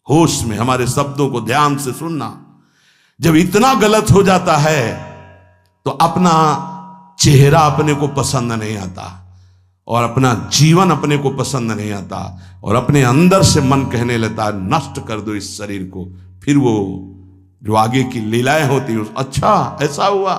होश में हमारे शब्दों को ध्यान से सुनना। जब इतना गलत हो जाता है तो अपना चेहरा अपने को पसंद नहीं आता और अपना जीवन अपने को पसंद नहीं आता और अपने अंदर से मन कहने लगता है नष्ट कर दो इस शरीर को। फिर वो जो आगे की लीलाएं होती, अच्छा ऐसा हुआ,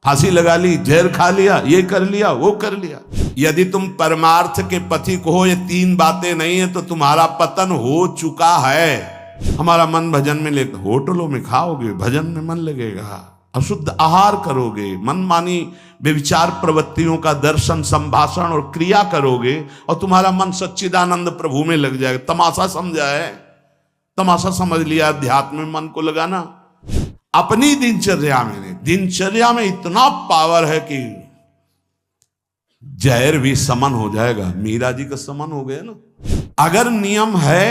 फांसी लगा ली, जहर खा लिया, ये कर लिया, वो कर लिया। यदि तुम परमार्थ के पथिक हो, ये तीन बातें नहीं है तो तुम्हारा पतन हो चुका है। हमारा मन भजन में लेकर, होटलों में खाओगे, भजन में मन लगेगा, अशुद्ध आहार करोगे, मनमानी व्यभिचार प्रवृत्तियों का दर्शन, संभाषण और क्रिया करोगे और तुम्हारा मन सच्चिदानंद प्रभु में लग जाएगा। तमाशा समझा है, तमाशा समझ लिया अध्यात्म में मन को लगाना। अपनी दिनचर्या में इतना पावर है कि जहर भी समन हो जाएगा। मीरा जी का समन हो गया ना। अगर नियम है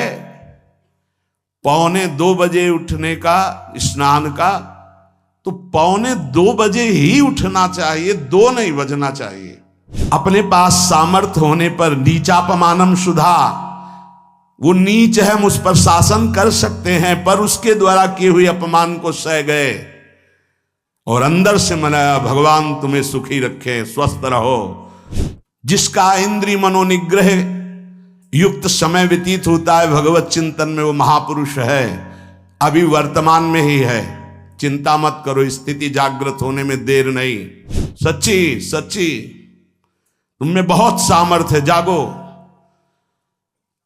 1:45 बजे उठने का, स्नान का, तो 1:45 बजे ही उठना चाहिए, 2 नहीं बजना चाहिए। अपने पास सामर्थ्य होने पर नीचापमानम सुधा, वो नीच है, हम उस पर शासन कर सकते हैं, पर उसके द्वारा किए हुए अपमान को सह गए और अंदर से मनाया भगवान तुम्हें सुखी रखे, स्वस्थ रहो। जिसका इंद्रिय मनोनिग्रह युक्त समय व्यतीत होता है भगवत चिंतन में, वो महापुरुष है। अभी वर्तमान में ही है, चिंता मत करो, स्थिति जागृत होने में देर नहीं। सच्ची सच्ची तुम में बहुत सामर्थ्य है, जागो।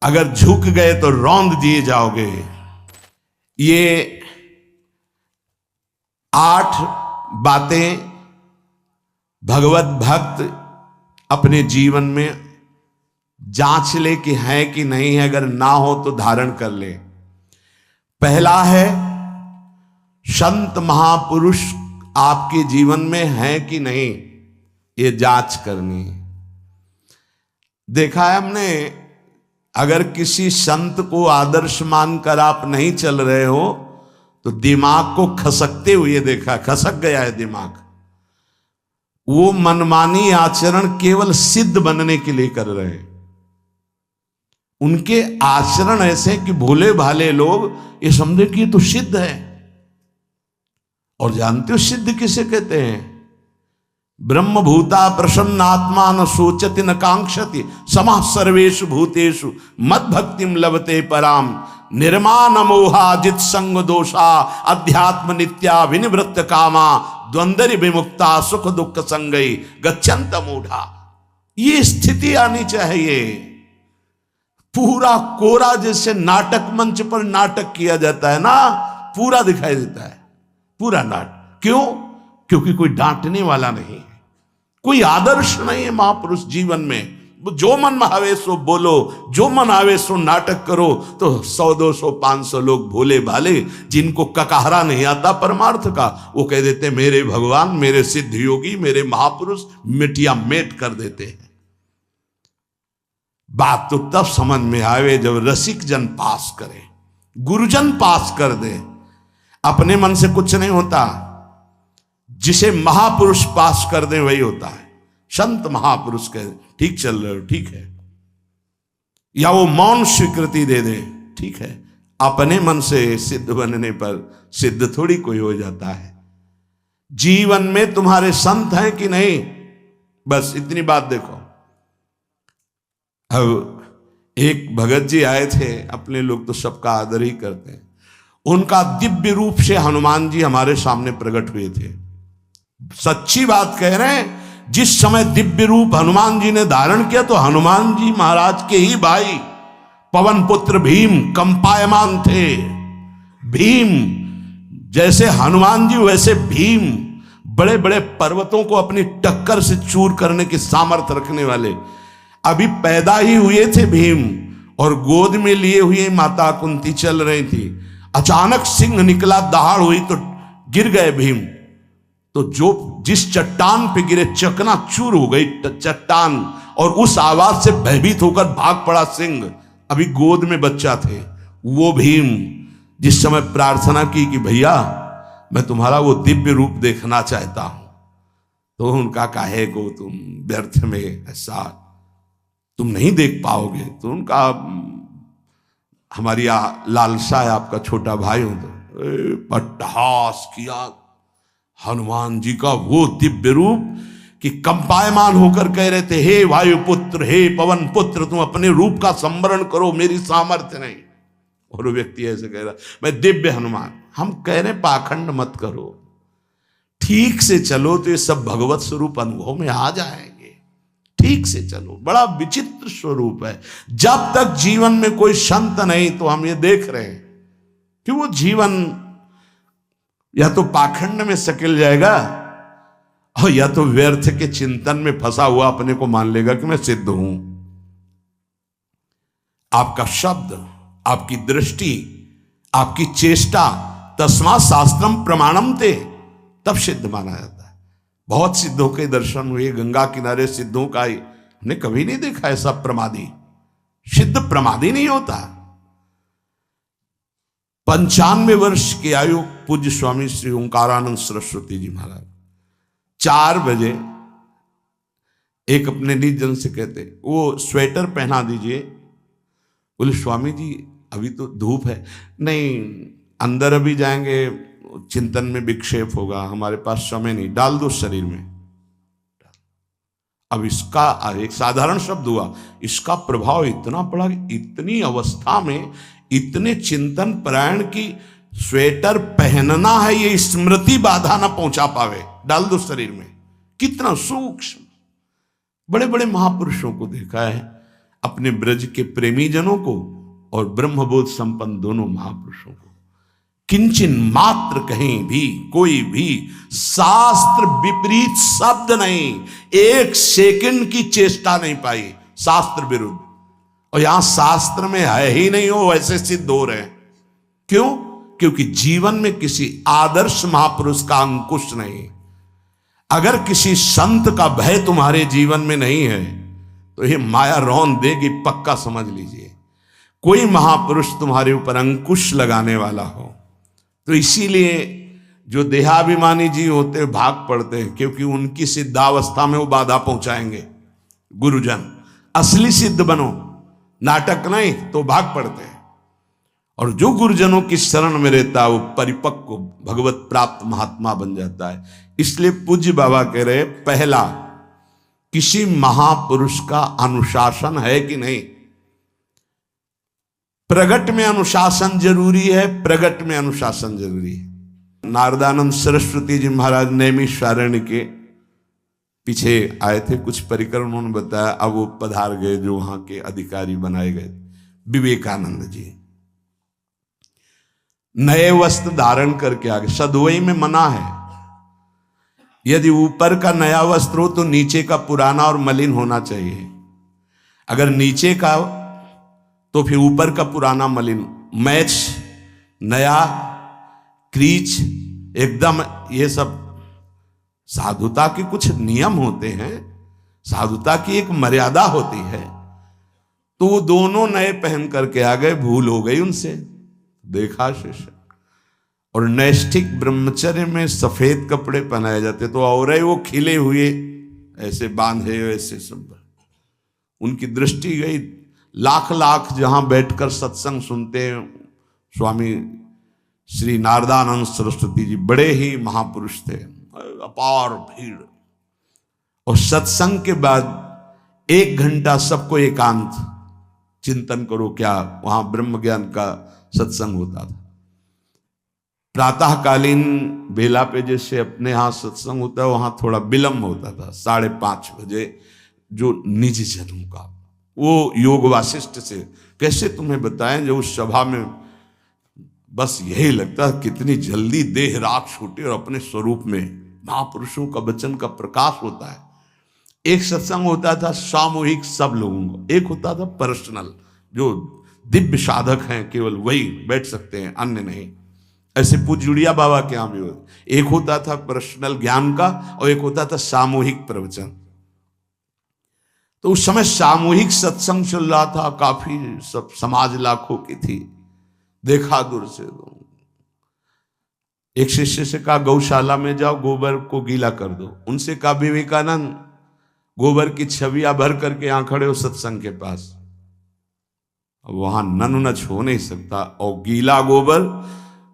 अगर झुक गए तो रौंद दिए जाओगे। ये 8 बातें भगवत भक्त अपने जीवन में जांच ले कि है कि नहीं है, अगर ना हो तो धारण कर ले। पहला है, संत महापुरुष आपके जीवन में है कि नहीं, ये जांच करनी है। देखा है हमने, अगर किसी संत को आदर्श मानकर आप नहीं चल रहे हो तो दिमाग को खसकते हुए देखा, खसक गया है दिमाग। वो मनमानी आचरण केवल सिद्ध बनने के लिए कर रहे हैं। उनके आचरण ऐसे कि भोले भाले लोग ये समझे कि ये तो सिद्ध है। और जानते हो सिद्ध किसे कहते हैं? ब्रह्म भूता प्रसन्नात्मा न सोचति न कांक्षति समः सर्वेषु भूतेषु मद भक्तिम लभते पराम निर्माण मोहाजित संग दोषा अध्यात्म नित्या विनिवृत्त कामा द्वंद्व विमुक्ता सुख दुख संगई गच्छन्त मूढ़ा। ये स्थिति आनी चाहिए। पूरा कोरा जैसे नाटक मंच पर नाटक किया जाता है ना, पूरा दिखाई देता है, पूरा नाटक। क्यों? क्योंकि कोई डांटने वाला नहीं है, कोई आदर्श नहीं है महापुरुष जीवन में। जो मन में आवे सो बोलो, जो मन आवे सो नाटक करो, तो 100 200 500 लोग भोले भाले जिनको ककहरा नहीं आता परमार्थ का, वो कह देते मेरे भगवान, मेरे सिद्ध योगी, मेरे महापुरुष मिटिया मेट कर देते हैं। बात तो तब समझ में आवे जब रसिक जन पास करे, गुरुजन पास कर दे। अपने मन से कुछ नहीं होता, जिसे महापुरुष पास कर दे वही होता है। संत महापुरुष कहे ठीक चल रहे हो, ठीक है, या वो मौन स्वीकृति दे दे, ठीक है। अपने मन से सिद्ध बनने पर सिद्ध थोड़ी कोई हो जाता है। जीवन में तुम्हारे संत हैं कि नहीं, बस इतनी बात देखो। अब एक भगत जी आए थे, अपने लोग तो सबका आदर ही करते हैं। उनका दिव्य रूप से हनुमान जी हमारे सामने प्रकट हुए थे। सच्ची बात कह रहे हैं, जिस समय दिव्य रूप हनुमान जी ने धारण किया तो हनुमान जी महाराज के ही भाई पवन पुत्र भीम कंपायमान थे। भीम जैसे हनुमान जी वैसे भीम, बड़े बड़े पर्वतों को अपनी टक्कर से चूर करने की सामर्थ्य रखने वाले। अभी पैदा ही हुए थे भीम और गोद में लिए हुए माता कुंती चल रही थी। अचानक सिंह निकला, दहाड़ हुई तो गिर गए भीम। तो जो जिस चट्टान पे गिरे चकनाचूर हो गई चट्टान, और उस आवाज से भयभीत होकर भाग पड़ा सिंह। अभी गोद में बच्चा थे। वो भीम जिस समय प्रार्थना की कि भैया मैं तुम्हारा वो दिव्य रूप देखना चाहता हूं, तो उनका काहे को तुम व्यर्थ में ऐसा तुम नहीं देख पाओगे। तो उनका हमारी लालसा है आपका छोटा भाई हूं तो पट्टहास किया हनुमान जी का वो दिव्य रूप कि कंपायमान होकर कह रहे थे, हे वायुपुत्र, हे पवन पुत्र, तुम अपने रूप का संवरण करो, मेरी सामर्थ्य नहीं। और वो व्यक्ति ऐसे कह रहा, मैं दिव्य हनुमान। हम कह रहे पाखंड मत करो, ठीक से चलो तो ये सब भगवत स्वरूप अनुभव में आ जाएंगे। ठीक से चलो, बड़ा विचित्र स्वरूप है। जब तक जीवन में कोई संत नहीं तो हम ये देख रहे हैं कि वो जीवन या तो पाखंड में सकिल जाएगा और या तो व्यर्थ के चिंतन में फंसा हुआ अपने को मान लेगा कि मैं सिद्ध हूं। आपका शब्द, आपकी दृष्टि, आपकी चेष्टा, तस्मा शास्त्रम प्रमाणम ते, तब सिद्ध माना जाता है। बहुत सिद्धों के दर्शन हुए, गंगा किनारे सिद्धों का हमने कभी नहीं देखा ऐसा प्रमादी। सिद्ध प्रमादी नहीं होता। 95 वर्ष की आयु पूज्य स्वामी श्री ओंकारानंद सरस्वती जी महाराज 4 बजे एक अपने निज जन से कहते, वो स्वेटर पहना दीजिए। बोले स्वामी जी अभी तो धूप है। नहीं, अंदर अभी जाएंगे, चिंतन में विक्षेप होगा, हमारे पास समय नहीं, डाल दो शरीर में। अब इसका एक साधारण शब्द हुआ, इसका प्रभाव इतना पड़ा कि इतनी अवस्था में इतने चिंतन परायण की स्वेटर पहनना है, ये स्मृति बाधा ना पहुंचा पावे, डाल दो शरीर में। कितना सूक्ष्म। बड़े बड़े महापुरुषों को देखा है, अपने ब्रज के प्रेमी जनों को और ब्रह्मबोध संपन्न दोनों महापुरुषों को, किंचन मात्र कहीं भी कोई भी शास्त्र विपरीत शब्द नहीं, 1 सेकंड की चेष्टा नहीं पाई शास्त्र विरुद्ध। और यहां शास्त्र में है ही नहीं, हो वैसे सिद्ध हो रहे हैं। क्यों? क्योंकि जीवन में किसी आदर्श महापुरुष का अंकुश नहीं। अगर किसी संत का भय तुम्हारे जीवन में नहीं है तो ये माया रौन देगी, पक्का समझ लीजिए। कोई महापुरुष तुम्हारे ऊपर अंकुश लगाने वाला हो तो इसीलिए जो देहाभिमानी जी होते भाग पड़ते हैं, क्योंकि उनकी सिद्धावस्था में वो बाधा पहुंचाएंगे। गुरुजन असली सिद्ध बनो, नाटक नहीं, तो भाग पड़ते हैं। और जो गुरुजनों की शरण में रहता है वो परिपक्व भगवत प्राप्त महात्मा बन जाता है। इसलिए पूज्य बाबा कह रहे, पहला, किसी महापुरुष का अनुशासन है कि नहीं। प्रगट में अनुशासन जरूरी है, प्रगट में अनुशासन जरूरी है। नारदानंद सरस्वती जी महाराज नैमिषारण्य के पीछे आए थे, कुछ परिक्रम उन्होंने बताया। अब वो पधार गए जो वहां के अधिकारी बनाए गए, विवेकानंद जी। नए वस्त्र धारण करके आ गए। सदवई में मना है, यदि ऊपर का नया वस्त्र हो तो नीचे का पुराना और मलिन होना चाहिए। अगर नीचे का तो फिर ऊपर का पुराना मलिन, मैच नया, क्रीच एकदम, ये सब साधुता के कुछ नियम होते हैं, साधुता की एक मर्यादा होती है। तो वो दोनों नए पहन करके आ गए, भूल हो गई उनसे, देखा शिष्य। और नैष्ठिक ब्रह्मचर्य में सफेद कपड़े पहनाए जाते, तो और वो खिले हुए ऐसे बांधे, ऐसे सब। उनकी दृष्टि गई, लाख लाख जहां बैठकर सत्संग सुनते हैं स्वामी श्री नारदानंद सरस्वती जी, बड़े ही महापुरुष थे, अपार भीड़। और सत्संग के बाद 1 घंटा सबको एकांत चिंतन करो। क्या वहां ब्रह्म ज्ञान का सत्संग होता था। प्रातःकालीन बेला पे जैसे अपने यहाँ सत्संग होता है, वहां थोड़ा विलंब होता था, 5:30 बजे। जो निज जनों का वो योग वासिष्ठ से कैसे तुम्हें बताएं, जो उस सभा में बस यही लगता है कितनी जल्दी देह राख छूटे और अपने स्वरूप में महापुरुषों का वचन का प्रकाश होता है। एक सत्संग होता था सामूहिक सब लोगों को, एक होता था पर्सनल, जो दिव्य साधक हैं केवल वही बैठ सकते हैं, अन्य नहीं। ऐसे पूज्य बाबा के यहाँ भी एक होता था पर्सनल ज्ञान का और एक होता था सामूहिक प्रवचन। तो उस समय सामूहिक सत्संग चल रहा था, काफी सब समाज लाखों की थी। देखा दूर से, एक शिष्य से कहा गौशाला में जाओ, गोबर को गीला कर दो। उनसे कहा विवेकानंद गोबर की छवियां भर करके यहां खड़े हो सत्संग के पास। अब वहां नच हो नहीं सकता, और गीला गोबर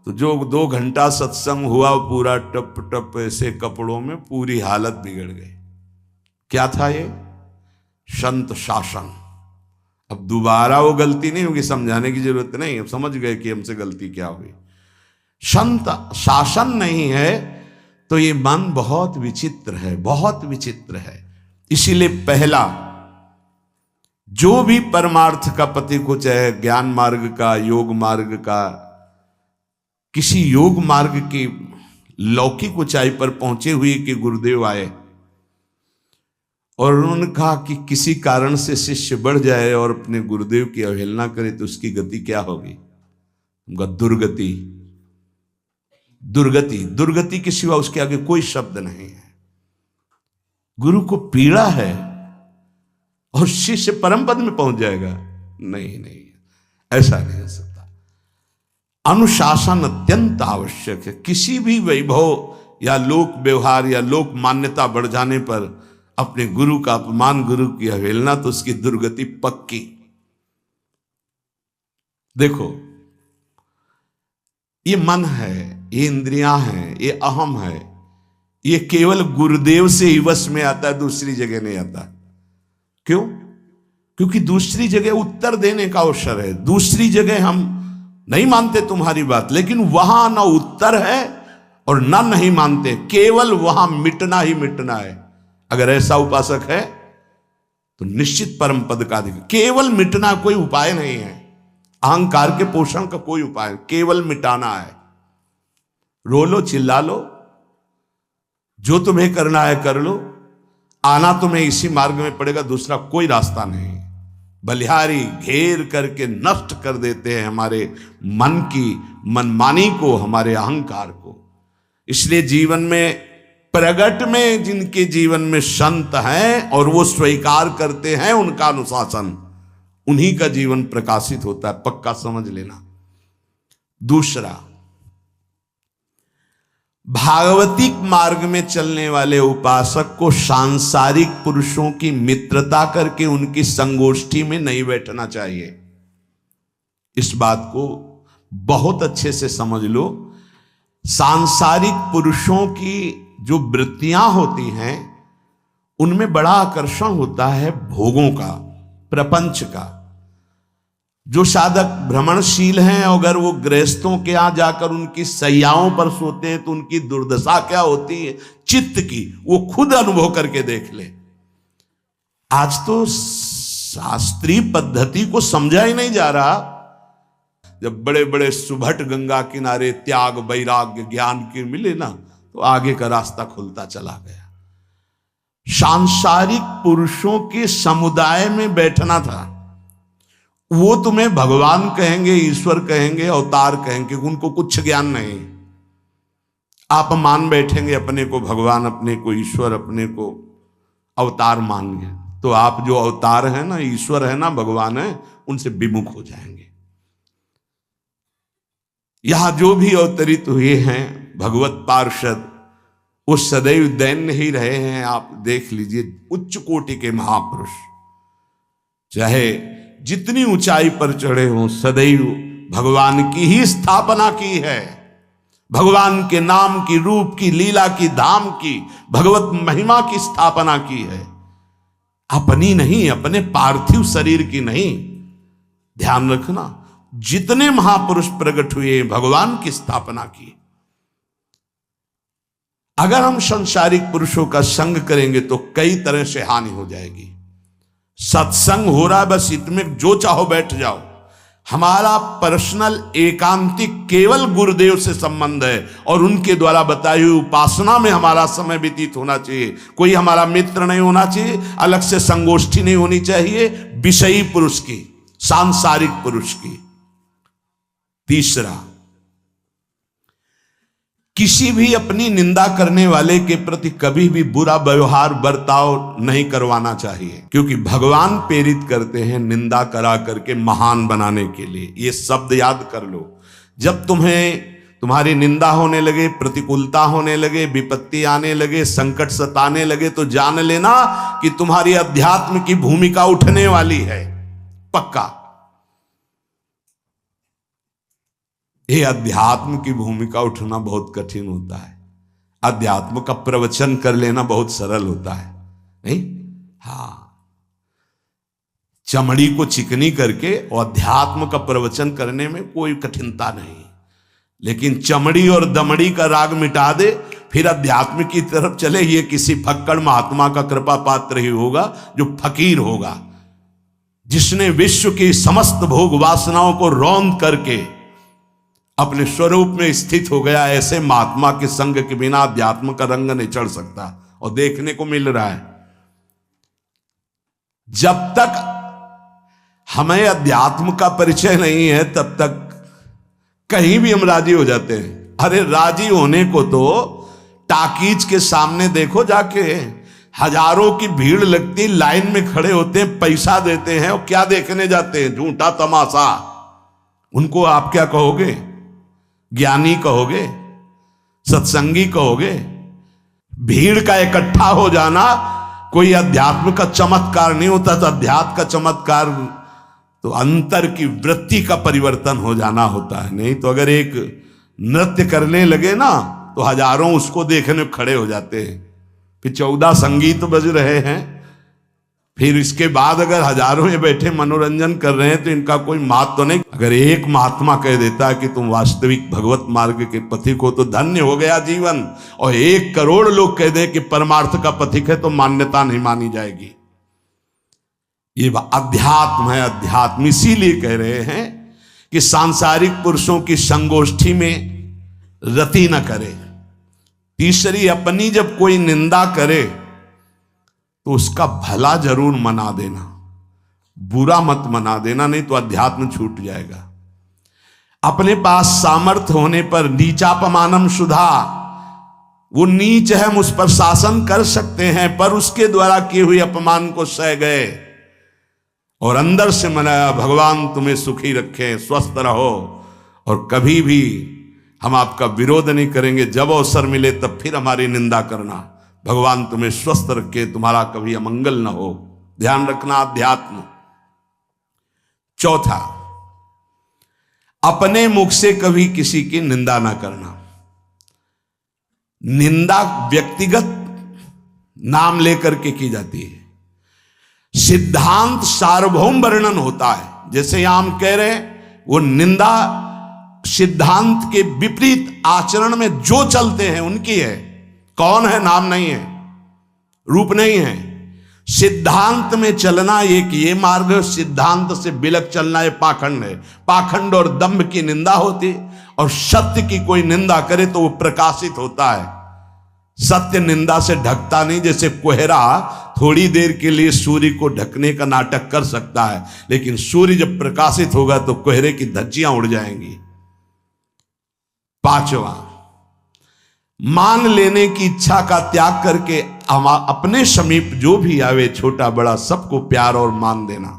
तो जो 2 घंटा सत्संग हुआ पूरा टप टप ऐसे कपड़ों में, पूरी हालत बिगड़ गई। क्या था ये? संत शासन। अब दोबारा वो गलती नहीं होगी, समझाने की जरूरत नहीं, अब समझ गए कि हमसे गलती क्या हुई। संत शासन नहीं है तो ये मन बहुत विचित्र है, बहुत विचित्र है। इसीलिए पहला, जो भी परमार्थ का पति को, चाहे ज्ञान मार्ग का, योग मार्ग का, किसी योग मार्ग की लौकिक ऊंचाई पर पहुंचे हुए कि गुरुदेव आए और उन्होंने कहा कि किसी कारण से शिष्य बढ़ जाए और अपने गुरुदेव की अवहेलना करे तो उसकी गति क्या होगी? उनका दुर्गति। दुर्गति, दुर्गति के सिवा उसके आगे कोई शब्द नहीं है। गुरु को पीड़ा है और शिष्य परम पद में पहुंच जाएगा? नहीं नहीं, ऐसा नहीं हो सकता। अनुशासन अत्यंत आवश्यक है। किसी भी वैभव या लोक व्यवहार या लोक मान्यता बढ़ जाने पर अपने गुरु का अपमान, गुरु की अवहेलना, तो उसकी दुर्गति पक्की। देखो, ये मन है, ये इंद्रियां हैं, ये अहम है, ये केवल गुरुदेव से ही वश में आता है, दूसरी जगह नहीं आता। क्यों? क्योंकि दूसरी जगह उत्तर देने का अवसर है। दूसरी जगह हम नहीं मानते तुम्हारी बात, लेकिन वहां ना उत्तर है और ना नहीं मानते, केवल वहां मिटना ही मिटना है। अगर ऐसा उपासक है तो निश्चित परम पद का अधिकार। केवल मिटना कोई उपाय नहीं है, अहंकार के पोषण का कोई उपाय, केवल मिटाना है। रो लो, चिल्ला लो, जो तुम्हें करना है कर लो, आना तुम्हें इसी मार्ग में पड़ेगा, दूसरा कोई रास्ता नहीं। बलिहारी घेर करके नष्ट कर देते हैं हमारे मन की मनमानी को, हमारे अहंकार को। इसलिए जीवन में प्रगट में जिनके जीवन में संत हैं और वो स्वीकार करते हैं उनका अनुशासन, उन्हीं का जीवन प्रकाशित होता है, पक्का समझ लेना। दूसरा, भागवतिक मार्ग में चलने वाले उपासक को सांसारिक पुरुषों की मित्रता करके उनकी संगोष्ठी में नहीं बैठना चाहिए। इस बात को बहुत अच्छे से समझ लो। सांसारिक पुरुषों की जो वृत्तियां होती हैं उनमें बड़ा आकर्षण होता है भोगों का, प्रपंच का। जो साधक भ्रमणशील हैं, अगर वो गृहस्थों के यहां जाकर उनकी सैयाओं पर सोते हैं तो उनकी दुर्दशा क्या होती है चित्त की, वो खुद अनुभव करके देख ले। आज तो शास्त्रीय पद्धति को समझा ही नहीं जा रहा। जब बड़े बड़े सुभट गंगा किनारे त्याग, वैराग्य, ज्ञान के मिले ना, तो आगे का रास्ता खुलता चला गया। सांसारिक पुरुषों के समुदाय में बैठना था। वो तुम्हें भगवान कहेंगे, ईश्वर कहेंगे, अवतार कहेंगे, उनको कुछ ज्ञान नहीं। आप मान बैठेंगे अपने को भगवान, अपने को ईश्वर, अपने को अवतार मानेंगे, तो आप जो अवतार है ना, ईश्वर है ना, भगवान है, उनसे विमुख हो जाएंगे। यहां जो भी अवतरित हुए हैं भगवत पार्षद, वो सदैव दैन्य ही रहे हैं। आप देख लीजिए, उच्च कोटि के महापुरुष चाहे जितनी ऊंचाई पर चढ़े हों, सदैव भगवान की ही स्थापना की है। भगवान के नाम की, रूप की, लीला की, धाम की, भगवत महिमा की स्थापना की है, अपनी नहीं, अपने पार्थिव शरीर की नहीं। ध्यान रखना, जितने महापुरुष प्रकट हुए भगवान की स्थापना की। अगर हम संसारिक पुरुषों का संग करेंगे तो कई तरह से हानि हो जाएगी। सत्संग हो रहा है, बस इतने जो चाहो बैठ जाओ। हमारा पर्सनल एकांतिक केवल गुरुदेव से संबंध है और उनके द्वारा बताई हुई उपासना में हमारा समय व्यतीत होना चाहिए। कोई हमारा मित्र नहीं होना चाहिए, अलग से संगोष्ठी नहीं होनी चाहिए विषयी पुरुष की, सांसारिक पुरुष की। तीसरा, किसी भी अपनी निंदा करने वाले के प्रति कभी भी बुरा व्यवहार, बर्ताव नहीं करवाना चाहिए, क्योंकि भगवान प्रेरित करते हैं निंदा करा करके महान बनाने के लिए। ये शब्द याद कर लो। जब तुम्हारी निंदा होने लगे, प्रतिकूलता होने लगे, विपत्ति आने लगे, संकट सताने लगे, तो जान लेना कि तुम्हारी अध्यात्म की भूमिका उठने वाली है, पक्का। ये अध्यात्म की भूमिका उठना बहुत कठिन होता है। अध्यात्म का प्रवचन कर लेना बहुत सरल होता है, नहीं? हाँ, चमड़ी को चिकनी करके और अध्यात्म का प्रवचन करने में कोई कठिनता नहीं, लेकिन चमड़ी और दमड़ी का राग मिटा दे फिर अध्यात्म की तरफ चले, ये किसी फक्कड़ महात्मा का कृपा पात्र ही होगा जो फकीर होगा, जिसने विश्व की समस्त भोग वासनाओं को रौंद करके अपने स्वरूप में स्थित हो गया। ऐसे महात्मा के संग के बिना अध्यात्म का रंग नहीं चढ़ सकता, और देखने को मिल रहा है। जब तक हमें अध्यात्म का परिचय नहीं है तब तक कहीं भी हम राजी हो जाते हैं। अरे राजी होने को तो टाकीज के सामने देखो जाके, हजारों की भीड़ लगती, लाइन में खड़े होते हैं, पैसा देते हैं, और क्या देखने जाते हैं? झूठा तमाशा। उनको आप क्या कहोगे? ज्ञानी कहोगे? सत्संगी कहोगे? भीड़ का इकट्ठा हो जाना कोई अध्यात्म का चमत्कार नहीं होता। तो अध्यात्म का चमत्कार तो अंतर की वृत्ति का परिवर्तन हो जाना होता है। नहीं तो अगर एक नृत्य करने लगे ना तो हजारों उसको देखने खड़े हो जाते हैं। फिर 14 संगीत बज रहे हैं, फिर इसके बाद अगर हजारों ये बैठे मनोरंजन कर रहे हैं तो इनका कोई महत्व तो नहीं। अगर एक महात्मा कह देता है कि तुम वास्तविक भगवत मार्ग के पथिक हो तो धन्य हो गया जीवन, और 1 करोड़ लोग कह दें कि परमार्थ का पथिक है तो मान्यता नहीं मानी जाएगी। ये अध्यात्म है। अध्यात्म इसीलिए कह रहे हैं कि सांसारिक पुरुषों की संगोष्ठी में रति न करे। तीसरी, अपनी जब कोई निंदा करे तो उसका भला जरूर मना देना, बुरा मत मना देना, नहीं तो अध्यात्म छूट जाएगा। अपने पास सामर्थ्य होने पर नीचापमानम सुधा, वो नीच है, हम उस पर शासन कर सकते हैं, पर उसके द्वारा किए हुए अपमान को सह गए और अंदर से मनाया, भगवान तुम्हें सुखी रखे, स्वस्थ रहो, और कभी भी हम आपका विरोध नहीं करेंगे। जब अवसर मिले तब फिर हमारी निंदा करना, भगवान तुम्हें स्वस्थ रखे, तुम्हारा कभी अमंगल न हो। ध्यान रखना अध्यात्म। चौथा, अपने मुख से कभी किसी की निंदा ना करना। निंदा व्यक्तिगत नाम लेकर के की जाती है, सिद्धांत सार्वभौम वर्णन होता है। जैसे यहां हम कह रहे हैं, वो निंदा सिद्धांत के विपरीत आचरण में जो चलते हैं उनकी है। कौन है? नाम नहीं है, रूप नहीं है। सिद्धांत में चलना एक ये मार्ग, सिद्धांत से बिलक चलना ये पाखंड है। पाखंड और दंभ की निंदा होती, और सत्य की कोई निंदा करे तो वो प्रकाशित होता है। सत्य निंदा से ढकता नहीं। जैसे कोहरा थोड़ी देर के लिए सूर्य को ढकने का नाटक कर सकता है, लेकिन सूर्य जब प्रकाशित होगा तो कोहरे की धज्जियां उड़ जाएंगी। पांचवा, मान लेने की इच्छा का त्याग करके अपने समीप जो भी आवे, छोटा बड़ा सबको प्यार और मान देना।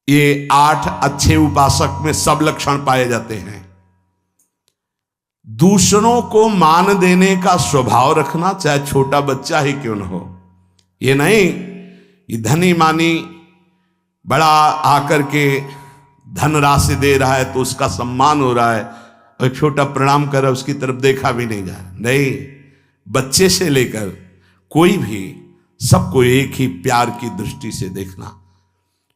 ये 8 अच्छे उपासक में सब लक्षण पाए जाते हैं। दूसरों को मान देने का स्वभाव रखना, चाहे छोटा बच्चा ही क्यों न हो। ये नहीं ये धनी मानी बड़ा आकर के धन राशि दे रहा है तो उसका सम्मान हो रहा है, और एक छोटा प्रणाम कर रहा है उसकी तरफ देखा भी नहीं जा रहा। नहीं, बच्चे से लेकर कोई भी सबको एक ही प्यार की दृष्टि से देखना,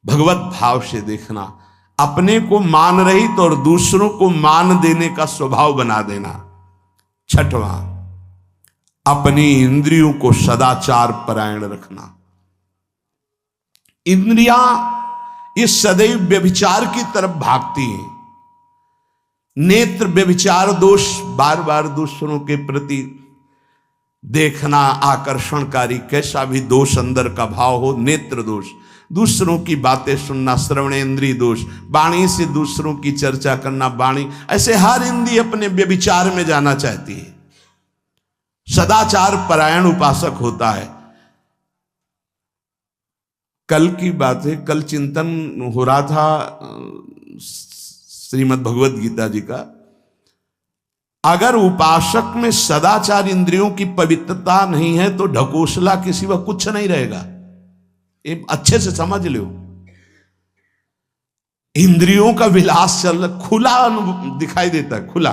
भगवत भाव से देखना। अपने को मान रहित और दूसरों को मान देने का स्वभाव बना देना। छठवां, अपनी इंद्रियों को सदाचार परायण रखना। इंद्रियां ये सदैव व्यभिचार की तरफ भागती हैं। नेत्र व्यभिचार दोष, बार बार दूसरों के प्रति देखना आकर्षणकारी, कैसा भी दोष अंदर का भाव हो, नेत्र दोष। दूसरों की बातें सुनना, श्रवणेन्द्रिय दोष। वाणी से दूसरों की चर्चा करना, वाणी। ऐसे हर इंद्रिय अपने व्यभिचार में जाना चाहती है। सदाचार परायण उपासक होता है। कल की बात है, कल चिंतन हो रहा था श्रीमद् भगवद गीता जी का। अगर उपासक में सदाचार इंद्रियों की पवित्रता नहीं है तो ढकोसला के सिवा कुछ नहीं रहेगा। ये अच्छे से समझ लो। इंद्रियों का विलास चल खुला दिखाई देता है, खुला।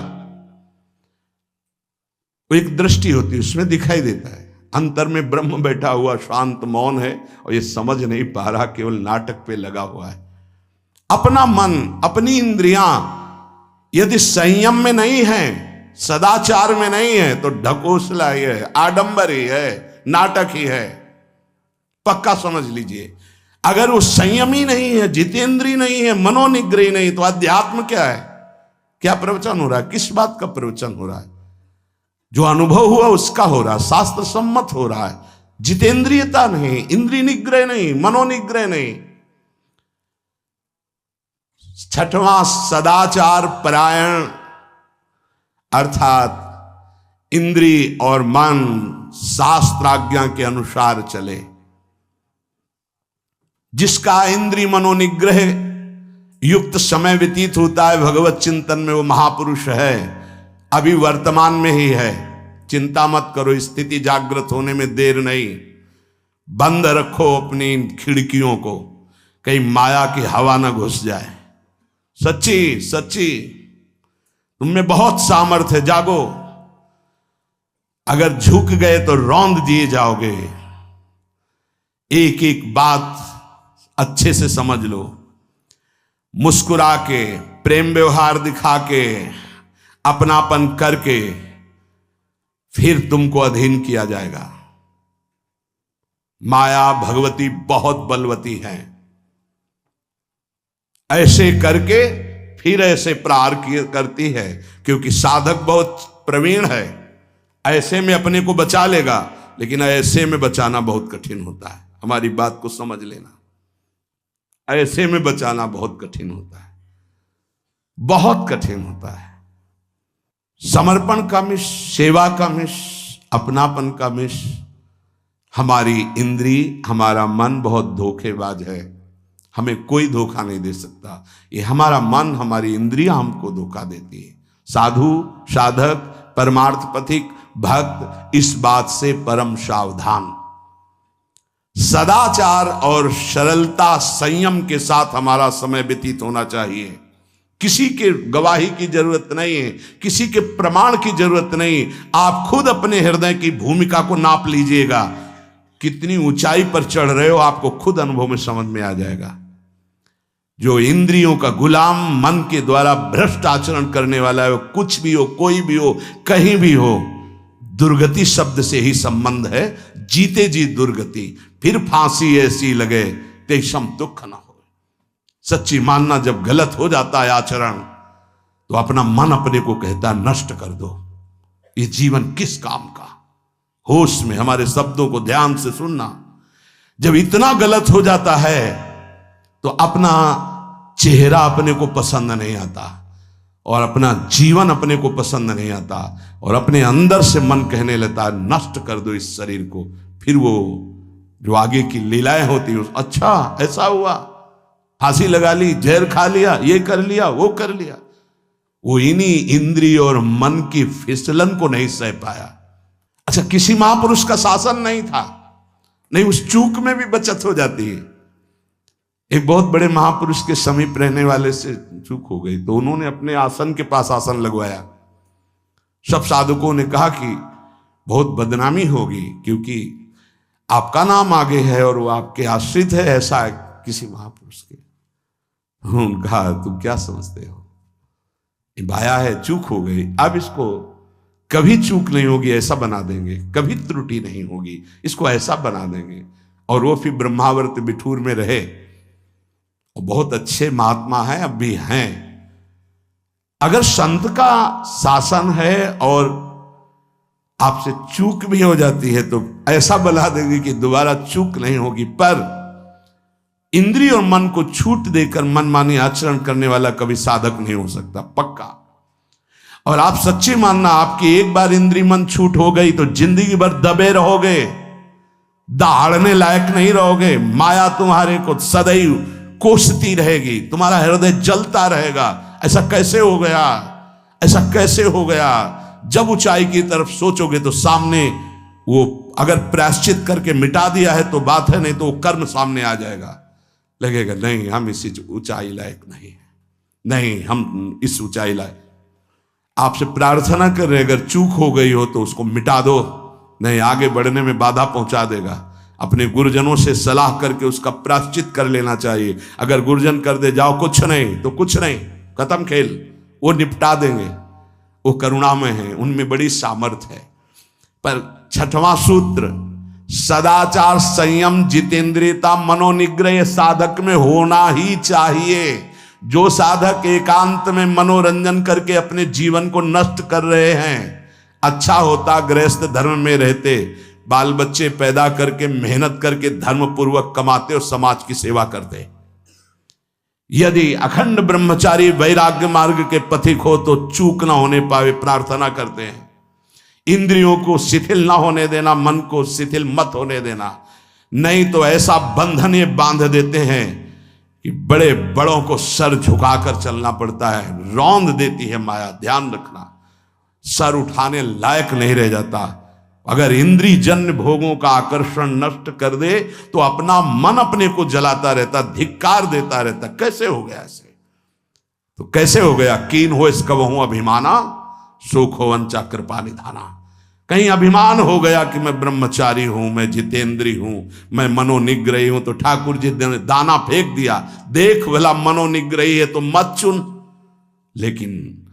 वो एक दृष्टि होती है, उसमें दिखाई देता है। अंतर में ब्रह्म बैठा हुआ शांत मौन है और ये समझ नहीं पा रहा, केवल नाटक पे लगा हुआ है। अपना मन, अपनी इंद्रियां यदि संयम में नहीं है, सदाचार में नहीं है, तो ढकोसला ही है, आडंबर ही है, नाटक ही है। पक्का समझ लीजिए। अगर वो संयमी नहीं है, जितेंद्रीय नहीं है, मनोनिग्रही नहीं, तो अध्यात्म क्या है? क्या प्रवचन हो रहा है? किस बात का प्रवचन हो रहा है? जो अनुभव हुआ उसका हो रहा है, शास्त्र सम्मत हो रहा है। जितेंद्रियता नहीं, इंद्रिय निग्रह नहीं, मनोनिग्रह नहीं। छठवां, सदाचार परायण, अर्थात इंद्रिय और मन शास्त्राज्ञा के अनुसार चले। जिसका इंद्रिय मनोनिग्रह युक्त समय व्यतीत होता है भगवत चिंतन में, वो महापुरुष है। अभी वर्तमान में ही है, चिंता मत करो, स्थिति जागृत होने में देर नहीं। बंद रखो अपनी खिड़कियों को, कहीं माया की हवा ना घुस जाए। सच्ची सच्ची तुम में बहुत सामर्थ्य है, जागो। अगर झुक गए तो रौंद दिए जाओगे। एक एक बात अच्छे से समझ लो। मुस्कुरा के, प्रेम व्यवहार दिखा के, अपनापन करके फिर तुमको अधीन किया जाएगा। माया भगवती बहुत बलवती है। ऐसे करके फिर ऐसे प्रहार करती है, क्योंकि साधक बहुत प्रवीण है। ऐसे में अपने को बचा लेगा, लेकिन ऐसे में बचाना बहुत कठिन होता है। हमारी बात को समझ लेना, ऐसे में बचाना बहुत कठिन होता है, बहुत कठिन होता है। समर्पण का मिश, सेवा का मिश, अपनापन का मिश। हमारी इंद्री, हमारा मन बहुत धोखेबाज है, हमें कोई धोखा नहीं दे सकता। ये हमारा मन, हमारी इंद्रियां हमको धोखा देती है। साधु, साधक, परमार्थ पथिक, भक्त इस बात से परम सावधान। सदाचार और सरलता, संयम के साथ हमारा समय व्यतीत होना चाहिए। किसी के गवाही की जरूरत नहीं है, किसी के प्रमाण की जरूरत नहीं। आप खुद अपने हृदय की भूमिका को नाप लीजिएगा। कितनी ऊंचाई पर चढ़ रहे हो, आपको खुद अनुभव में समझ में आ जाएगा। जो इंद्रियों का गुलाम, मन के द्वारा भ्रष्ट आचरण करने वाला है, वो कुछ भी हो, कोई भी हो, कहीं भी हो, दुर्गति शब्द से ही संबंध है। जीते जी दुर्गति, फिर फांसी ऐसी लगे तेषम दुख न हो। सच्ची मानना, जब गलत हो जाता है आचरण, तो अपना मन अपने को कहता है नष्ट कर दो, ये जीवन किस काम का। होश में हमारे शब्दों को ध्यान से सुनना। जब इतना गलत हो जाता है तो अपना चेहरा अपने को पसंद नहीं आता, और अपना जीवन अपने को पसंद नहीं आता, और अपने अंदर से मन कहने लगता है नष्ट कर दो इस शरीर को। फिर वो जो आगे की लीलाएं होती है, अच्छा ऐसा हुआ, फांसी लगा ली, जहर खा लिया, ये कर लिया, वो कर लिया। वो इन्हीं इंद्रिय और मन की फिसलन को नहीं सह पाया। अच्छा, किसी महापुरुष का शासन नहीं था, नहीं, उस चूक में भी बचत हो जाती है। एक बहुत बड़े महापुरुष के समीप रहने वाले से चूक हो गई, तो उन्होंने अपने आसन के पास आसन लगवाया। सब साधुकों ने कहा कि बहुत बदनामी होगी, क्योंकि आपका नाम आगे है और वो आपके आश्रित है, ऐसा है किसी महापुरुष के। उन्होंने कहा तुम क्या समझते हो, ये बाया है, चूक हो गई, अब इसको कभी चूक नहीं होगी ऐसा बना देंगे, कभी त्रुटि नहीं होगी, इसको ऐसा बना देंगे। और वो फिर ब्रह्मावर्त बिठूर में रहे, और बहुत अच्छे महात्मा हैं, अब भी हैं। अगर संत का शासन है और आपसे चूक भी हो जाती है, तो ऐसा बना देंगे कि दोबारा चूक नहीं होगी। पर इंद्रिय और मन को छूट देकर मनमानी आचरण करने वाला कभी साधक नहीं हो सकता, पक्का। और आप सच्ची मानना, आपकी एक बार इंद्रिय मन छूट हो गई तो जिंदगी भर दबे रहोगे, दहाड़ने लायक नहीं रहोगे। माया तुम्हारे को सदैव कोसती रहेगी, तुम्हारा हृदय जलता रहेगा। ऐसा कैसे हो गया, ऐसा कैसे हो गया। जब ऊंचाई की तरफ सोचोगे तो सामने वो, अगर प्रायश्चित करके मिटा दिया है तो बात है, नहीं तो वो कर्म सामने आ जाएगा। लगेगा नहीं हम इसी ऊंचाई लायक नहीं है, नहीं हम इस ऊंचाई लायक। आपसे प्रार्थना कर रहे, अगर चूक हो गई हो तो उसको मिटा दो, नहीं आगे बढ़ने में बाधा पहुंचा देगा। अपने गुरुजनों से सलाह करके उसका प्रायश्चित कर लेना चाहिए। अगर गुरुजन कर दे जाओ कुछ नहीं तो कुछ नहीं, खत्म खेल, वो निपटा देंगे, वो करुणामय है, उनमें बड़ी सामर्थ्य है। पर छठवां सूत्र, सदाचार संयम जितेंद्रियता मनोनिग्रह साधक में होना ही चाहिए। जो साधक एकांत में मनोरंजन करके अपने जीवन को नष्ट कर रहे हैं, अच्छा होता गृहस्थ धर्म में रहते, बाल बच्चे पैदा करके मेहनत करके धर्म पूर्वक कमाते और समाज की सेवा करते। यदि अखंड ब्रह्मचारी वैराग्य मार्ग के पथिक हो तो चूक ना होने पावे प्रार्थना करते हैं। इंद्रियों को शिथिल ना होने देना, मन को शिथिल मत होने देना, नहीं तो ऐसा बंधन ये बांध देते हैं कि बड़े बड़ों को सर झुकाकर चलना पड़ता है, रौंद देती है माया। ध्यान रखना, सर उठाने लायक नहीं रह जाता। अगर इंद्रिय जन्य भोगों का आकर्षण नष्ट कर दे तो अपना मन अपने को जलाता रहता, धिक्कार देता रहता। कैसे हो गया ऐसे? तो कैसे हो गया? कीन हो इसका वहू अभिमाना, सुख हो वंचा कृपा निधाना। कहीं अभिमान हो गया कि मैं ब्रह्मचारी हूं, मैं जितेंद्री हूं, मैं मनोनिग्रही हूं, तो ठाकुर जी ने दाना फेंक दिया, देख भला मनोनिग्रही है तो मत चुन। लेकिन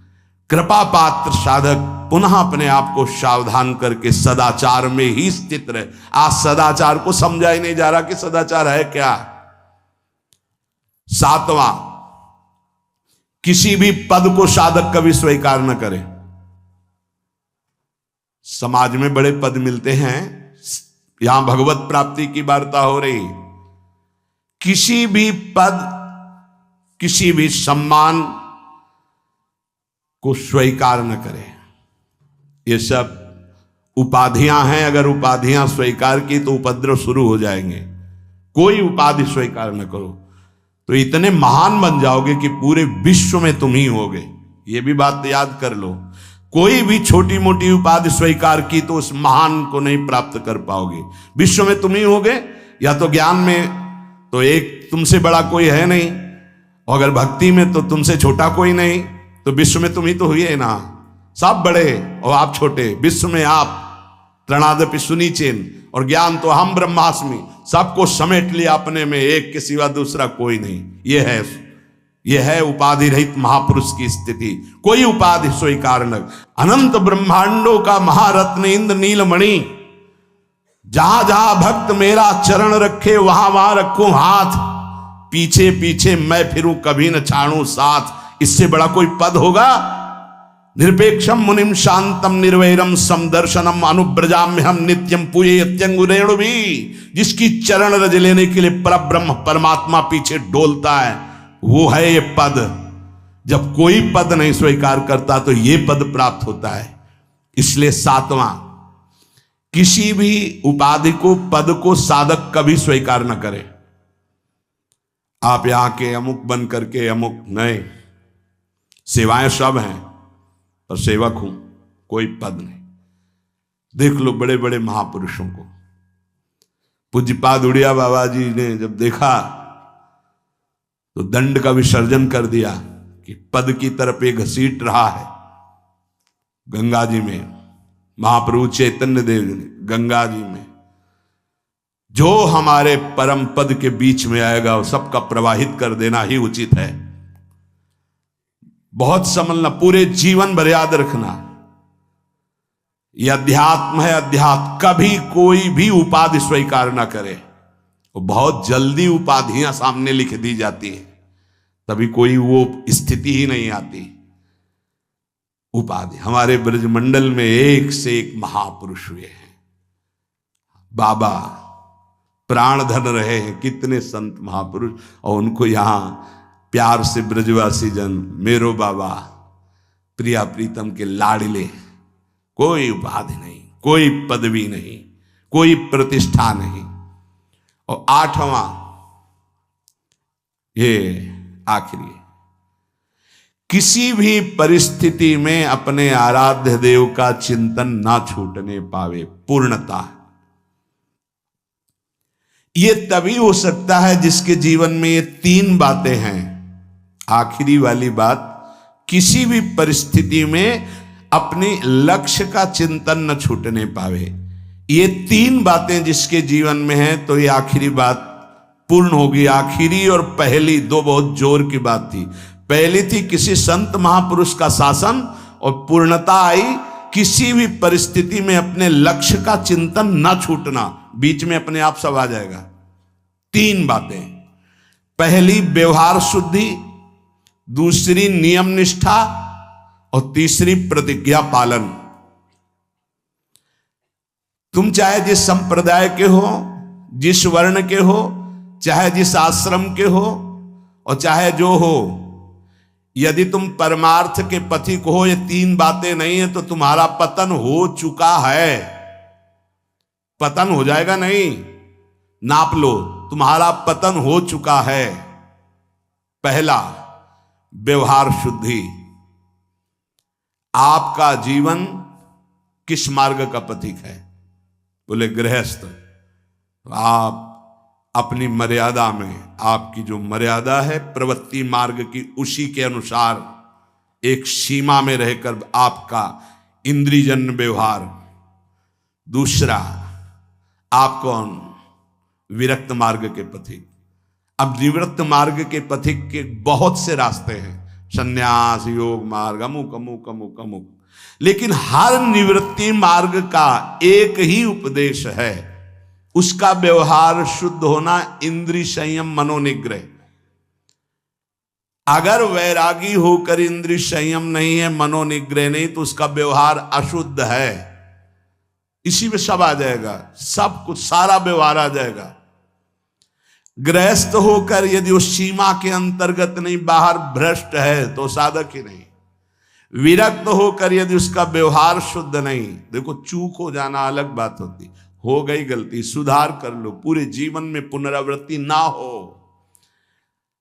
कृपा पात्र साधक पुनः अपने आप को सावधान करके सदाचार में ही स्थित रहे। आज सदाचार को समझा ही नहीं जा रहा कि सदाचार है क्या। सातवां, किसी भी पद को साधक कभी स्वीकार न करे। समाज में बड़े पद मिलते हैं, यहां भगवत प्राप्ति की वार्ता हो रही। किसी भी पद, किसी भी सम्मान को स्वीकार न करें। ये सब उपाधियां हैं, अगर उपाधियां स्वीकार की तो उपद्रव शुरू हो जाएंगे। कोई उपाधि स्वीकार न करो तो इतने महान बन जाओगे कि पूरे विश्व में तुम ही होगे। ये भी बात याद कर लो। कोई भी छोटी मोटी उपाधि स्वीकार की तो उस महान को नहीं प्राप्त कर पाओगे। विश्व में तुम ही होगे, या तो ज्ञान में तो एक तुमसे बड़ा कोई है नहीं, और अगर भक्ति में तो तुमसे छोटा कोई नहीं, तो विश्व में तुम ही तो हुए ना। सब बड़े और आप छोटे, विश्व में आप त्रणादपि सुनीचेन, और ज्ञान तो हम ब्रह्मास्मि, सबको समेट लिया अपने में, एक के सिवा दूसरा कोई नहीं। यह है उपाधि रहित महापुरुष की स्थिति। कोई उपाधि स्वीकार न। अनंत ब्रह्मांडों का महारत्न इंद्र नीलमणि, जहां जहां भक्त मेरा चरण रखे वहां वहां रखूं हाथ, पीछे पीछे मैं फिरूं कभी न छाड़ूं साथ। इससे बड़ा कोई पद होगा? निरपेक्षम मुनिम शांतम निर्वैरम समदर्शनम अनुब्रजाम्यहम नित्यम पूये यत्यंगुरेणु भी। जिसकी चरण रज लेने के लिए परब्रह्म परमात्मा पीछे डोलता है, वो है ये पद। जब कोई पद नहीं स्वीकार करता तो ये पद प्राप्त होता है। इसलिए सातवां, किसी भी उपाधि को, पद को साधक कभी स्वीकार न करे। आप यहां के अमुक बन करके अमुक नहीं, सेवाएं सब हैं पर सेवक हूं, कोई पद नहीं। देख लो बड़े बड़े महापुरुषों को। पूज्यपाद उड़िया बाबा जी ने जब देखा तो दंड का विसर्जन कर दिया कि पद की तरफ ये घसीट रहा है। गंगा जी में महाप्रभु चैतन्य देव जी ने गंगा जी में जो हमारे परम पद के बीच में आएगा वो सबका प्रवाहित कर देना ही उचित है। बहुत समझना, पूरे जीवन भर याद रखना, यह अध्यात्म है। अध्यात्म कभी कोई भी उपाधि स्वीकार ना करे। वो बहुत जल्दी उपाधियां सामने लिख दी जाती है, तभी कोई वो स्थिति ही नहीं आती। उपाधि, हमारे ब्रजमंडल में एक से एक महापुरुष हुए हैं। बाबा प्राणधन रहे हैं, कितने संत महापुरुष, और उनको यहां प्यार से ब्रजवासी जन मेरो बाबा प्रिया प्रीतम के लाडले। कोई उपाधि नहीं, कोई पदवी नहीं, कोई प्रतिष्ठा नहीं। और आठवां, ये आखिरी, किसी भी परिस्थिति में अपने आराध्य देव का चिंतन ना छूटने पावे। पूर्णता, ये तभी हो सकता है जिसके जीवन में ये तीन बातें हैं। आखिरी वाली बात, किसी भी परिस्थिति में अपने लक्ष्य का चिंतन न छूटने पावे। ये तीन बातें जिसके जीवन में है तो ये आखिरी बात पूर्ण होगी। आखिरी और पहली दो बहुत जोर की बात थी। पहली थी किसी संत महापुरुष का शासन, और पूर्णता आई किसी भी परिस्थिति में अपने लक्ष्य का चिंतन न छूटना। बीच में अपने आप सब आ जाएगा। तीन बातें, पहली व्यवहार शुद्धि, दूसरी नियम निष्ठा, और तीसरी प्रतिज्ञा पालन। तुम चाहे जिस संप्रदाय के हो, जिस वर्ण के हो, चाहे जिस आश्रम के हो, और चाहे जो हो, यदि तुम परमार्थ के पथिक हो, ये तीन बातें नहीं है तो तुम्हारा पतन हो चुका है। पतन हो जाएगा नहीं, नाप लो, तुम्हारा पतन हो चुका है। पहला, व्यवहार शुद्धि। आपका जीवन किस मार्ग का पथिक है? बोले गृहस्थ। तो आप अपनी मर्यादा में, आपकी जो मर्यादा है प्रवृत्ति मार्ग की, उसी के अनुसार एक सीमा में रहकर आपका इंद्रियजन्य व्यवहार। दूसरा, आप कौन? विरक्त मार्ग के पथिक। अब निवृत्त मार्ग के पथिक के बहुत से रास्ते हैं, संन्यास, योग मार्ग, अमुक अमुक अमुक अमुक, लेकिन हर निवृत्ति मार्ग का एक ही उपदेश है, उसका व्यवहार शुद्ध होना, इंद्रिय संयम, मनोनिग्रह। अगर वैरागी होकर इंद्रिय संयम नहीं है, मनोनिग्रह नहीं, तो उसका व्यवहार अशुद्ध है। इसी में सब आ जाएगा, सब कुछ, सारा व्यवहार आ जाएगा। गृहस्थ होकर यदि उस सीमा के अंतर्गत नहीं, बाहर भ्रष्ट है, तो साधक ही नहीं। विरक्त होकर यदि उसका व्यवहार शुद्ध नहीं, देखो चूक हो जाना अलग बात होती, हो गई गलती, सुधार कर लो, पूरे जीवन में पुनरावृत्ति ना हो।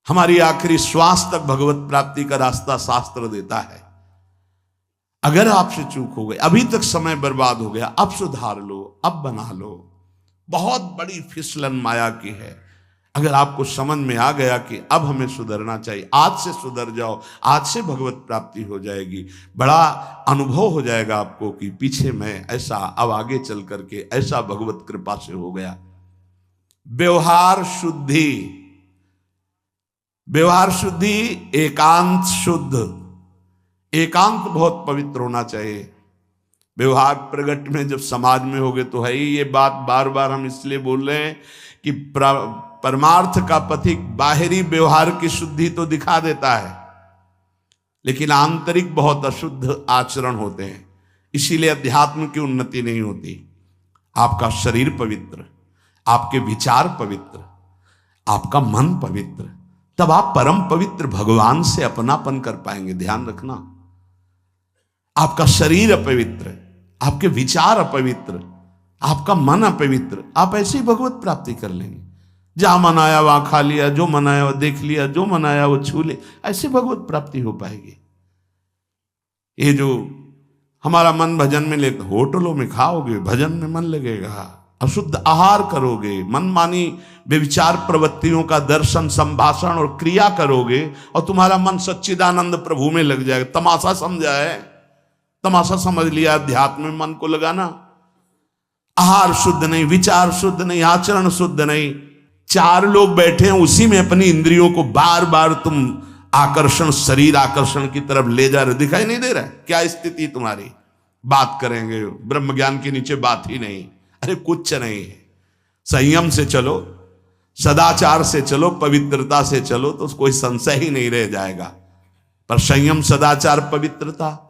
हमारी आखिरी श्वास तक भगवत प्राप्ति का रास्ता शास्त्र देता है। अगर आपसे चूक हो गई, अभी तक समय बर्बाद हो गया, अब सुधार लो, अब बना लो। बहुत बड़ी फिसलन माया की है। अगर आपको समझ में आ गया कि अब हमें सुधरना चाहिए, आज से सुधर जाओ, आज से भगवत प्राप्ति हो जाएगी। बड़ा अनुभव हो जाएगा आपको कि पीछे मैं ऐसा, अब आगे चल करके ऐसा भगवत कृपा से हो गया। व्यवहार शुद्धि। व्यवहार शुद्धि, एकांत शुद्ध। एकांत बहुत पवित्र होना चाहिए। व्यवहार प्रगट में जब समाज में होगे तो है ही। ये बात बार बार हम इसलिए बोल रहे हैं कि परमार्थ का पथिक बाहरी व्यवहार की शुद्धि तो दिखा देता है, लेकिन आंतरिक बहुत अशुद्ध आचरण होते हैं। इसीलिए अध्यात्म की उन्नति नहीं होती। आपका शरीर पवित्र, आपके विचार पवित्र, आपका मन पवित्र, तब आप परम पवित्र भगवान से अपनापन कर पाएंगे। ध्यान रखना, आपका शरीर अपवित्र, आपके विचार अपवित्र, आपका मन अपवित्र, आप ऐसे ही भगवत प्राप्ति कर लेंगे। जहां मन आया वहां खा लिया, जो मन आया वो देख लिया, जो मन आया वो छू ले, ऐसे भगवत प्राप्ति हो पाएगी। ये जो हमारा मन भजन में ले, होटलों में खाओगे, भजन में मन लगेगा, अशुद्ध आहार करोगे, मनमानी व्यभिचार प्रवृत्तियों का दर्शन, संभाषण और क्रिया करोगे, और तुम्हारा मन सच्चिदानंद प्रभु में लग जाएगा। तमाशा समझा है, तमाशा समझ लिया अध्यात्म में मन को लगाना। आहार शुद्ध नहीं, विचार शुद्ध नहीं, आचरण शुद्ध नहीं, चार लोग बैठे हैं उसी में अपनी इंद्रियों को बार बार तुम आकर्षण, शरीर आकर्षण की तरफ ले जा रहे, दिखाई नहीं दे रहा है क्या स्थिति तुम्हारी? बात करेंगे, ब्रह्म ज्ञान के नीचे बात ही नहीं। अरे कुछ नहीं है। संयम से चलो, सदाचार से चलो, पवित्रता से चलो, तो कोई संशय ही नहीं रह जाएगा। पर संयम, सदाचार, पवित्रता,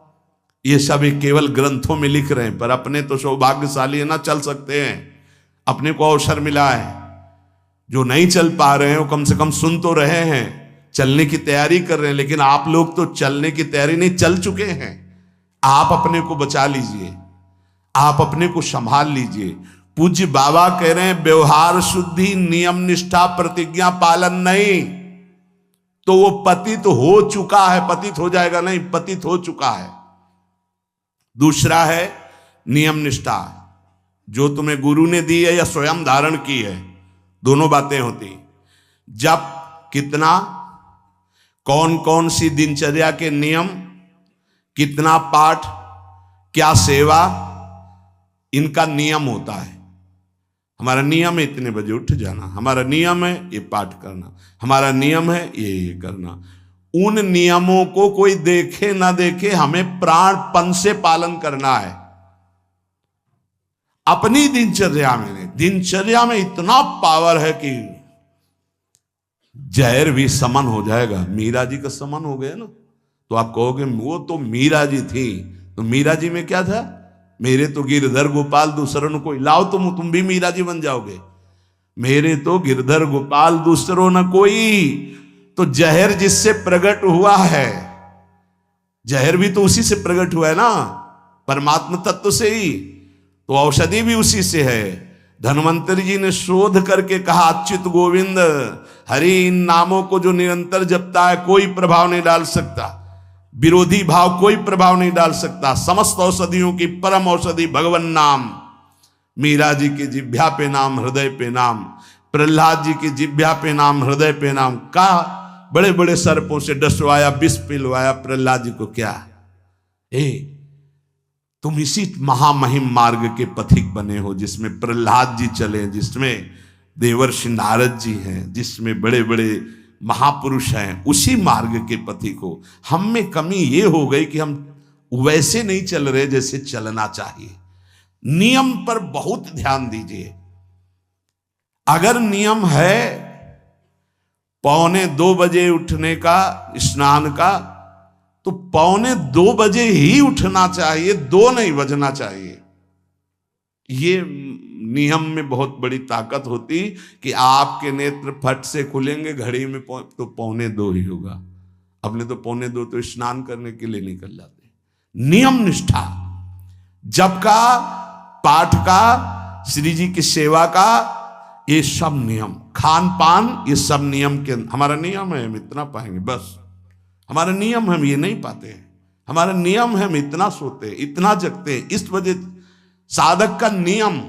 ये सब केवल ग्रंथों में लिख रहे हैं, पर अपने तो सौभाग्यशाली है ना, चल सकते हैं। अपने को अवसर मिला है। जो नहीं चल पा रहे हैं वो कम से कम सुन तो रहे हैं, चलने की तैयारी कर रहे हैं। लेकिन आप लोग तो चलने की तैयारी नहीं, चल चुके हैं। आप अपने को बचा लीजिए, आप अपने को संभाल लीजिए। पूज्य बाबा कह रहे हैं व्यवहार शुद्धि, नियम निष्ठा, प्रतिज्ञा पालन नहीं तो वो पतित हो चुका है। पतित हो जाएगा नहीं, पतित हो चुका है। दूसरा है नियम निष्ठा, जो तुम्हें गुरु ने दी है या स्वयं धारण की है। दोनों बातें होती। जब कितना, कौन कौन सी दिनचर्या के नियम, कितना पाठ, क्या सेवा, इनका नियम होता है। हमारा नियम है इतने बजे उठ जाना, हमारा नियम है ये पाठ करना, हमारा नियम है ये करना। उन नियमों को कोई देखे ना देखे, हमें प्राणपण से पालन करना है। अपनी दिनचर्या में इतना पावर है कि जहर भी समन हो जाएगा। मीरा जी का समन हो गया ना, तो आप कहोगे वो तो मीरा जी थी, तो मीरा जी में क्या था? मेरे तो गिरधर गोपाल दूसरों कोई, लाओ तुम भी मीरा जी बन जाओगे। मेरे तो गिरधर गोपाल दूसरों न कोई, तो जहर जिससे प्रकट हुआ है, जहर भी तो उसी से प्रकट हुआ है ना, परमात्मा तत्व से ही, तो औषधि भी उसी से है। धन्वंतरी जी ने शोध करके कहा, अच्युत गोविंद हरि इन नामों को जो निरंतर जपता है कोई प्रभाव नहीं डाल सकता, विरोधी भाव कोई प्रभाव नहीं डाल सकता। समस्त औषधियों की परम औषधि भगवन नाम। मीरा जी की जिह्वा पे नाम, हृदय पे नाम, प्रहलाद जी की जिह्वा पे नाम, हृदय पे नाम। का बड़े बड़े सर्पों से डसवाया, विष पिलवाया प्रहलाद जी को। क्या तुम इसी महामहिम मार्ग के पथिक बने हो, जिसमें प्रहलाद जी चले, जिसमें देवर्षि नारद जी हैं, जिसमें बड़े बड़े महापुरुष हैं, उसी मार्ग के पथिक हो। हम में कमी ये हो गई कि हम वैसे नहीं चल रहे जैसे चलना चाहिए। नियम पर बहुत ध्यान दीजिए। अगर नियम है 1:45 बजे उठने का, स्नान का, तो 1:45 बजे ही उठना चाहिए, 2 नहीं बजना चाहिए। ये नियम में बहुत बड़ी ताकत होती कि आपके नेत्र फट से खुलेंगे, घड़ी में तो 1:45 ही होगा। अपने तो 1:45 तो स्नान करने के लिए निकल जाते। नियम निष्ठा, जप का, पाठ का, श्री जी की सेवा का, ये सब नियम, खान पान, ये सब नियम के, हमारा नियम है हम इतना पाएंगे बस। हमारा नियम हम ये नहीं पाते। हमारा नियम है हम इतना सोते, इतना जगते। इस वजह साधक का नियम,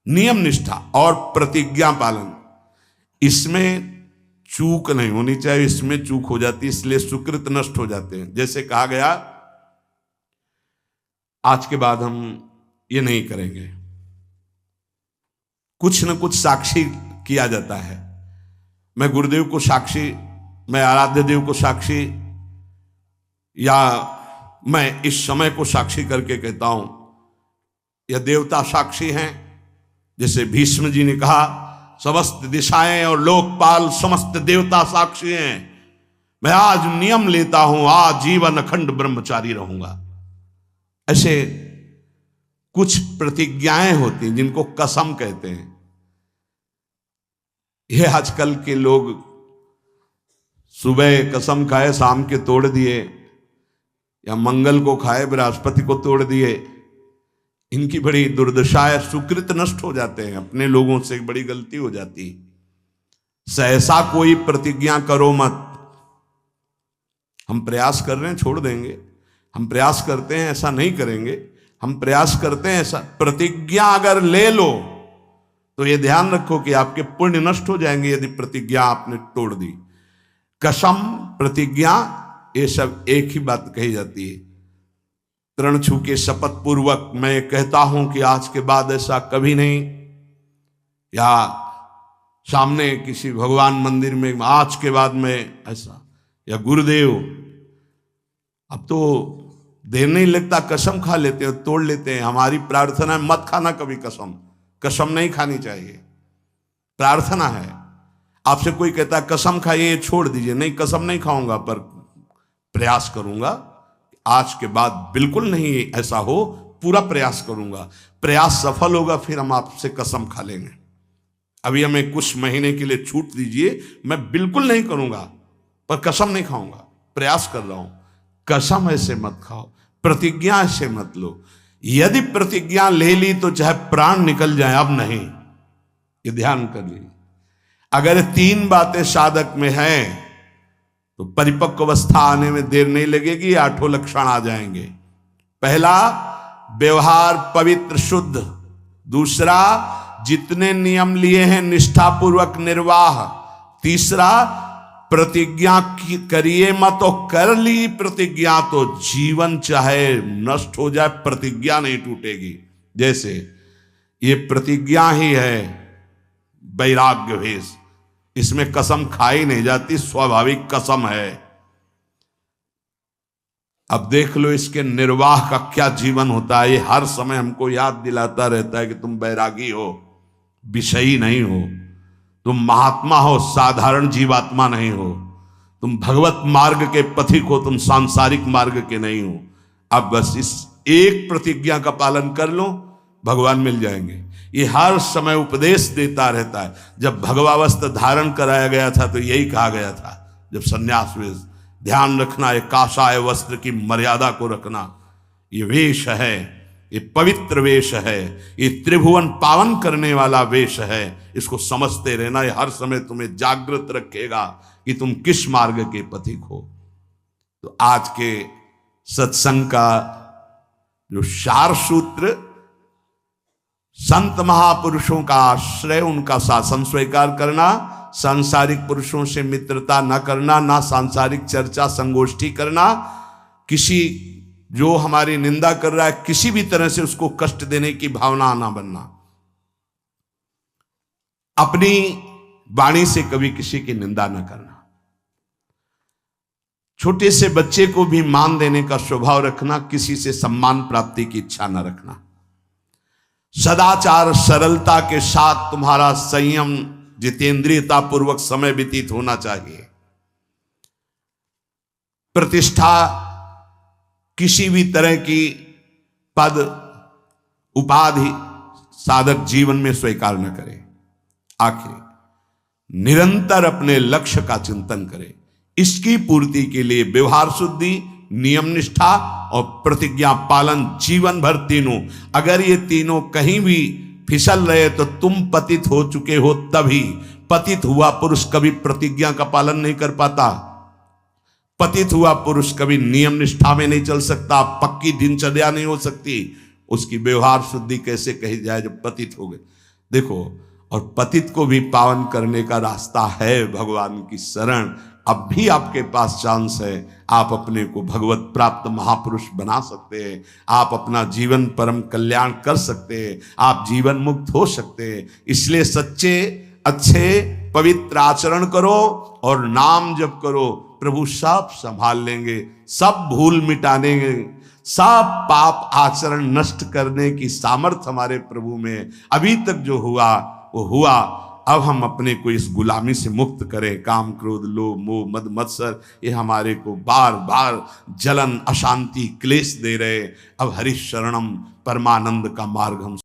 नियम निष्ठा और प्रतिज्ञा पालन, इसमें चूक नहीं होनी चाहिए। इसमें चूक हो जाती, इसलिए सुकृत नष्ट हो जाते हैं। जैसे कहा गया, आज के बाद हम ये नहीं करेंगे, कुछ न कुछ साक्षी किया जाता है। मैं गुरुदेव को साक्षी, मैं आराध्य देव को साक्षी, या मैं इस समय को साक्षी करके कहता हूं, या देवता साक्षी हैं। जैसे भीष्म जी ने कहा, समस्त दिशाएं और लोकपाल समस्त देवता साक्षी हैं। मैं आज नियम लेता हूं, आज जीवन अखंड ब्रह्मचारी रहूंगा। ऐसे कुछ प्रतिज्ञाएं होती जिनको कसम कहते हैं। ये आजकल के लोग सुबह कसम खाए, शाम के तोड़ दिए, या मंगल को खाए, बृहस्पति को तोड़ दिए। इनकी बड़ी दुर्दशा है, सुकृत नष्ट हो जाते हैं, अपने लोगों से बड़ी गलती हो जाती। सहसा कोई प्रतिज्ञा करो मत। हम प्रयास कर रहे हैं, छोड़ देंगे, हम प्रयास करते हैं ऐसा नहीं करेंगे, हम प्रयास करते हैं ऐसा। प्रतिज्ञा अगर ले लो तो ये ध्यान रखो कि आपके पुण्य नष्ट हो जाएंगे यदि प्रतिज्ञा आपने तोड़ दी। कसम, प्रतिज्ञा, ये सब एक ही बात कही जाती है। तृण छू के शपथ पूर्वक मैं कहता हूं कि आज के बाद ऐसा कभी नहीं, या सामने किसी भगवान मंदिर में आज के बाद में ऐसा, या गुरुदेव, अब तो देर नहीं लगता, कसम खा लेते हैं, तोड़ लेते हैं। हमारी प्रार्थना है मत खाना कभी कसम, कसम नहीं खानी चाहिए, प्रार्थना है। आपसे कोई कहता है कसम खाइए, छोड़ दीजिए, नहीं कसम नहीं खाऊंगा, पर प्रयास करूंगा आज के बाद बिल्कुल नहीं ऐसा हो, पूरा प्रयास करूंगा। प्रयास सफल होगा फिर हम आपसे कसम खा लेंगे। अभी हमें कुछ महीने के लिए छूट दीजिए, मैं बिल्कुल नहीं करूंगा, पर कसम नहीं खाऊंगा, प्रयास कर रहा हूं। कसम ऐसे मत खाओ, प्रतिज्ञा ऐसे मत लो। यदि प्रतिज्ञा ले ली तो चाहे प्राण निकल जाए, अब नहीं, ये ध्यान कर लीजिए। अगर 3 बातें साधक में हैं तो परिपक्व अवस्था आने में देर नहीं लगेगी, 8 लक्षण आ जाएंगे। पहला, व्यवहार पवित्र शुद्ध। दूसरा, जितने नियम लिए हैं निष्ठापूर्वक निर्वाह। तीसरा, प्रतिज्ञा करिए मत, और कर ली प्रतिज्ञा तो जीवन चाहे नष्ट हो जाए प्रतिज्ञा नहीं टूटेगी। जैसे ये प्रतिज्ञा ही है वैराग्य वेश, इसमें कसम खाई नहीं जाती, स्वाभाविक कसम है। अब देख लो इसके निर्वाह का क्या जीवन होता है। ये हर समय हमको याद दिलाता रहता है कि तुम बैरागी हो, विषयी नहीं हो, तुम महात्मा हो, साधारण जीवात्मा नहीं हो, तुम भगवत मार्ग के पथिक हो, तुम सांसारिक मार्ग के नहीं हो। अब बस इस एक प्रतिज्ञा का पालन कर लो, भगवान मिल जाएंगे। ये हर समय उपदेश देता रहता है। जब भगवावस्था धारण कराया गया था तो यही कहा गया था, जब संन्यास वेश, ध्यान रखना ये काषाय वस्त्र की मर्यादा को रखना। ये वेश है, ये पवित्र वेश है, ये त्रिभुवन पावन करने वाला वेश है। इसको समझते रहना, ये हर समय तुम्हें जागृत रखेगा कि तुम किस मार्ग के पथिक हो। तो आज के सत्संग का जो सार सूत्र, संत महापुरुषों का आश्रय, उनका शासन स्वीकार करना, सांसारिक पुरुषों से मित्रता न करना, ना सांसारिक चर्चा संगोष्ठी करना, किसी जो हमारी निंदा कर रहा है किसी भी तरह से उसको कष्ट देने की भावना ना बनना, अपनी वाणी से कभी किसी की निंदा न करना, छोटे से बच्चे को भी मान देने का स्वभाव रखना, किसी से सम्मान प्राप्ति की इच्छा न रखना, सदाचार सरलता के साथ तुम्हारा संयम जितेंद्रियता पूर्वक समय व्यतीत होना चाहिए। प्रतिष्ठा किसी भी तरह की पद उपाधि साधक जीवन में स्वीकार न करे। आखिर निरंतर अपने लक्ष्य का चिंतन करे। इसकी पूर्ति के लिए व्यवहार शुद्धि, नियम निष्ठा और प्रतिज्ञा पालन जीवन भर तीनों, अगर ये तीनों कहीं भी फिसल रहे तो तुम पतित हो चुके हो। तभी पतित हुआ पुरुष कभी प्रतिज्ञा का पालन नहीं कर पाता, पतित हुआ पुरुष कभी नियम निष्ठा में नहीं चल सकता, पक्की दिनचर्या नहीं हो सकती। उसकी व्यवहार शुद्धि कैसे कही जाए जब पतित हो गए। देखो, और पतित को भी पावन करने का रास्ता है भगवान की शरण। अब भी आपके पास चांस है, आप अपने को भगवत प्राप्त महापुरुष बना सकते हैं, आप अपना जीवन परम कल्याण कर सकते हैं, आप जीवन मुक्त हो सकते हैं। इसलिए सच्चे अच्छे पवित्र आचरण करो और नाम जप करो, प्रभु सब संभाल लेंगे, सब भूल मिटा देंगे, सब पाप आचरण नष्ट करने की सामर्थ्य हमारे प्रभु में। अभी तक जो हुआ वो हुआ, अब हम अपने को इस गुलामी से मुक्त करें। काम क्रोध लोभ मोह मद मत्सर ये हमारे को बार बार जलन अशांति क्लेश दे रहे। अब हरि शरणम परमानंद का मार्ग हम